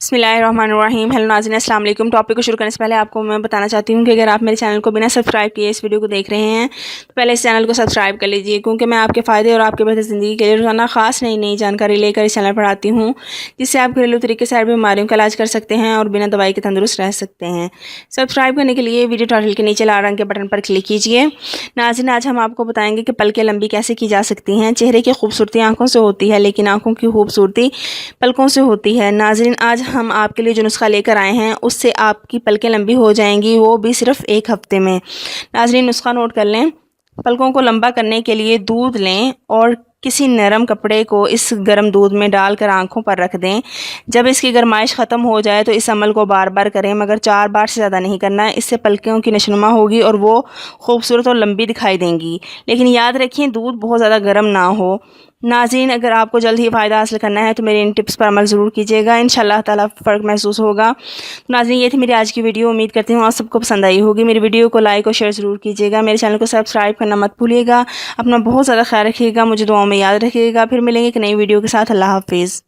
बिस्मिल्लाहिर्रहमानिर्रहीम। हेलो नाज़रीन, अस्सलाम वालेकुम। टॉपिक को शुरू करने से पहले आपको मैं बताना चाहती हूँ कि अगर आप मेरे चैनल को बिना सब्सक्राइब किए इस वीडियो को देख रहे हैं तो पहले इस चैनल को सब्सक्राइब कर लीजिए, क्योंकि मैं आपके फ़ायदे और आपके बेहतर ज़िंदगी के लिए रोज़ाना ख़ास नई नई जानकारी लेकर इस चैनल पर आती हूँ, जिससे आप घरेलू तरीके से बीमारियों का इलाज कर सकते हैं और बिना दवाई के तंदुरुस्त रह सकते हैं। सब्सक्राइब करने के लिए वीडियो टाइटल के नीचे लाल रंग के बटन पर क्लिक कीजिए। नाज़रीन, आज हम आपको बताएंगे कि पलकें लंबी कैसे की जा सकती हैं। चेहरे की खूबसूरती आँखों से होती है, लेकिन आँखों की खूबसूरती पलकों से होती है। नाज़रीन, आज हम आपके लिए जो नुस्खा लेकर आए हैं उससे आपकी पलकें लंबी हो जाएंगी, वो भी सिर्फ एक हफ्ते में। नाज़रीन, नुस्खा नोट कर लें। पलकों को लंबा करने के लिए दूध लें और किसी नरम कपड़े को इस गर्म दूध में डालकर आंखों पर रख दें। जब इसकी गर्माइश ख़त्म हो जाए तो इस अमल को बार बार करें, मगर 4 बार से ज़्यादा नहीं करना है। इससे पलकों की नशनुमा होगी और वो खूबसूरत और लंबी दिखाई देंगी। लेकिन याद रखिए, दूध बहुत ज़्यादा गर्म ना हो। नाज़रीन, अगर आपको जल्द ही फ़ायदा हासिल करना है तो मेरी इन टिप्स पर अमल ज़रूर कीजिएगा, इंशाल्लाह ताला फ़र्क महसूस होगा। तो नाज़रीन, ये थी मेरी आज की वीडियो। उम्मीद करती हूँ आप सबको पसंद आई होगी। मेरी वीडियो को लाइक और शेयर ज़रूर कीजिएगा। मेरे चैनल को सब्सक्राइब करना मत भूलिएगा। अपना बहुत ज़्यादा ख्याल रखिएगा, मुझे दुआओं में याद रखिएगा। फिर मिलेंगे एक नई वीडियो के साथ। अल्लाह हाफिज़।